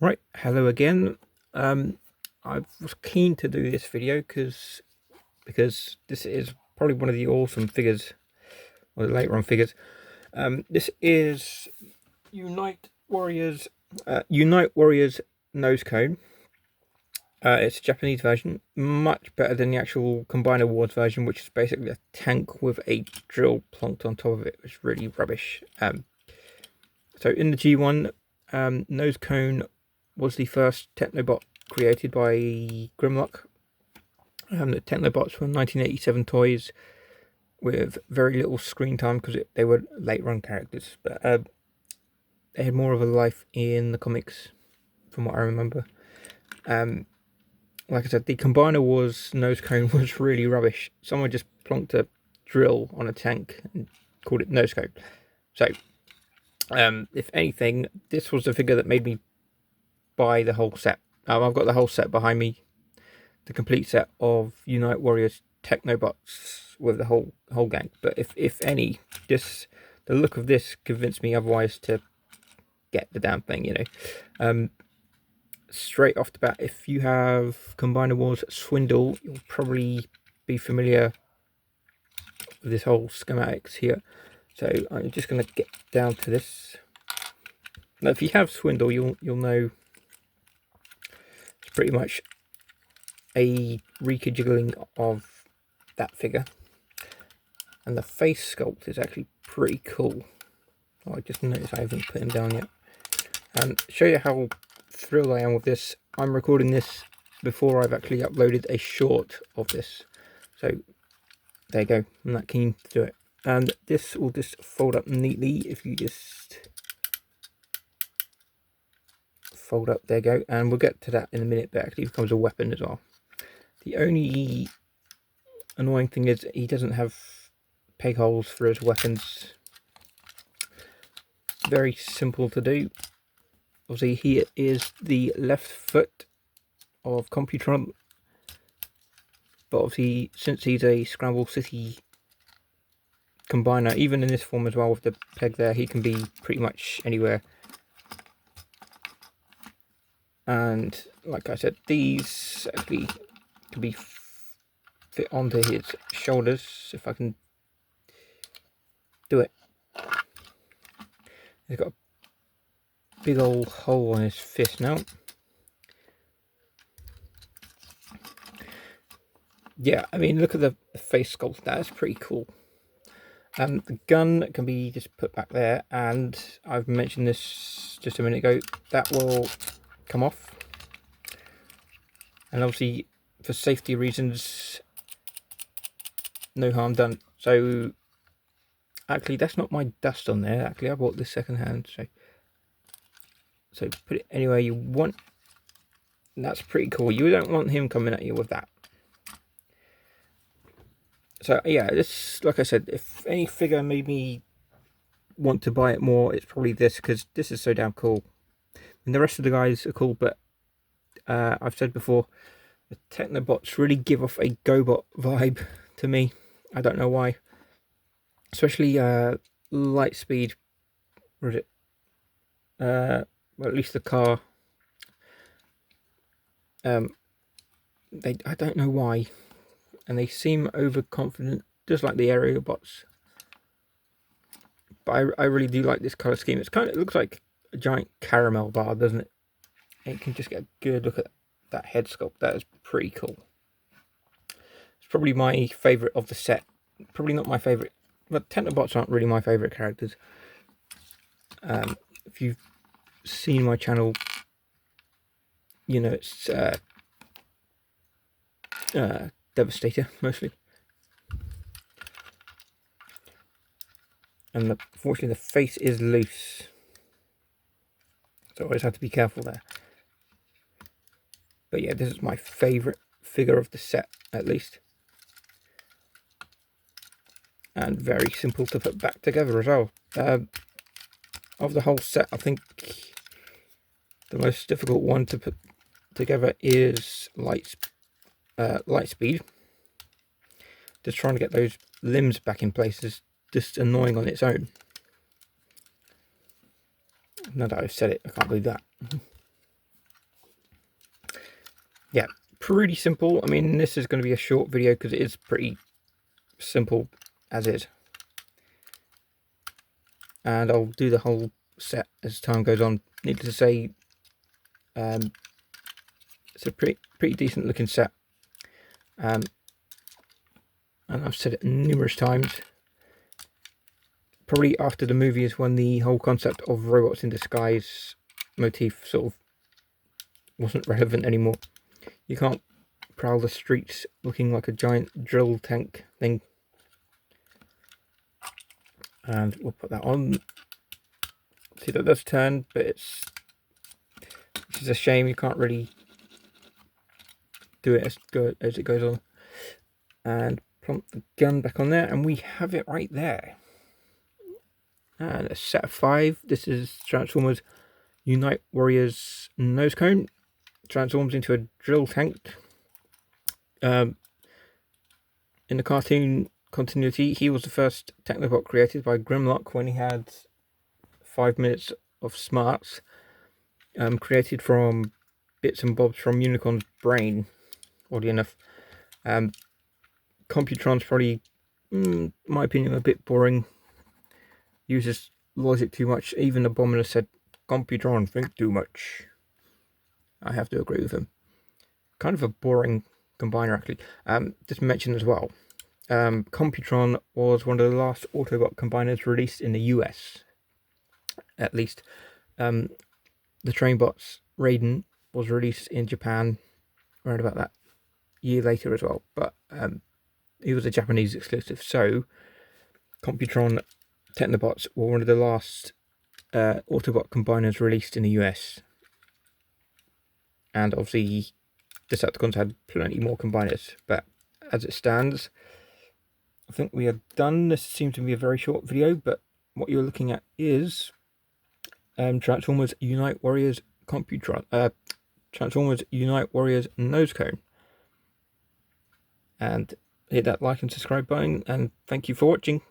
Right, hello again. I was keen to do this video because this is probably one of the awesome figures, or the later on figures. This is Unite Warriors Nosecone. It's a Japanese version, much better than the actual Combiner Wars version, which is basically a tank with a drill plonked on top of it. It's really rubbish. So in the G1, Nosecone was the first Technobot created by Grimlock. The Technobots were 1987 toys with very little screen time because they were later on characters, but they had more of a life in the comics, from what I remember. Like I said, the Combiner Wars Nosecone was really rubbish. Someone just plonked a drill on a tank and called it Nosecone. So, if anything, this was the figure that made me buy the whole set. I've got the whole set behind me, the complete set of Unite Warriors Technobots with the whole gang. But if any, the look of this convinced me otherwise to get the damn thing. Straight off the bat, if you have Combiner Wars Swindle, you'll probably be familiar with this whole schematics here. So I'm just going to get down to this. Now, if you have Swindle, you'll know it's pretty much a rejiggling of that figure, and the face sculpt is actually pretty cool. I just noticed I haven't put him down yet. And show you how thrilled I am with this. I'm recording this before I've actually uploaded a short of this, so there you go. I'm that keen to do it. And this will just fold up neatly if you just fold up. There you go. And we'll get to that in a minute, but actually becomes a weapon as well. The only annoying thing is he doesn't have peg holes for his weapons. Very simple to do. Obviously, here is the left foot of Computron. But obviously, since he's a Scramble City combiner, even in this form as well with the peg there, he can be pretty much anywhere. And like I said, these actually can be fit onto his shoulders, if I can do it. He's got a big old hole on his fist now. Yeah, I mean, look at the face sculpt. That's pretty cool. The gun can be just put back there, and I've mentioned this just a minute ago, that will come off. And obviously, for safety reasons, no harm done. So, actually, that's not my dust on there. Actually, I bought this second hand. So put it anywhere you want. And that's pretty cool. You don't want him coming at you with that. So yeah, this, like I said, if any figure made me want to buy it more, it's probably this, because this is so damn cool. And the rest of the guys are cool, but I've said before, the Technobots really give off a GoBot vibe to me. I don't know why. Especially Lightspeed, or is it? Well, at least the car. I don't know why. And they seem overconfident, just like the Aerobots. But I really do like this colour scheme. It looks like a giant caramel bar, doesn't it? And you can just get a good look at that head sculpt. That is pretty cool. It's probably my favourite of the set. Probably not my favourite, but Technobots aren't really my favourite characters. If you've seen my channel, you know it's Devastator mostly. And unfortunately the face is loose, so I always have to be careful there. But yeah, this is my favourite figure of the set, at least. And very simple to put back together as well. Of the whole set, I think the most difficult one to put together is Lightspeed. Just trying to get those limbs back in place is just annoying on its own. Now that I've said it, I can't believe that. yeah, pretty simple. I mean, this is going to be a short video because it is pretty simple as is. And I'll do the whole set as time goes on. Needless to say, it's a pretty decent looking set. And I've said it numerous times. Probably after the movie is when the whole concept of robots in disguise motif sort of wasn't relevant anymore. You can't prowl the streets looking like a giant drill tank thing. And we'll put that on. See, that does turn, but which is a shame. You can't really do it as it goes on. And plump the gun back on there, and we have it right there. And a set of 5. This is Transformers Unite Warriors Nosecone. Transforms into a drill tank. In the cartoon continuity, he was the first Technobot created by Grimlock when he had 5 minutes of smarts, created from bits and bobs from Unicorn's brain, oddly enough. Computron's probably, in my opinion, a bit boring. Uses logic too much. Even Abominus said, Computron, think too much. I have to agree with him. Kind of a boring combiner, actually. Just mention as well, Computron was one of the last Autobot combiners released in the US. At least. The Trainbots Raiden was released in Japan around about that year later as well. But it was a Japanese exclusive. So, Computron Technobots were one of the last Autobot combiners released in the US. And obviously, Decepticons had plenty more combiners. But as it stands, I think we are done. This seems to be a very short video, but what you're looking at is Transformers Unite Warriors Computron. Transformers Unite Warriors Nosecone. And hit that like and subscribe button, and thank you for watching.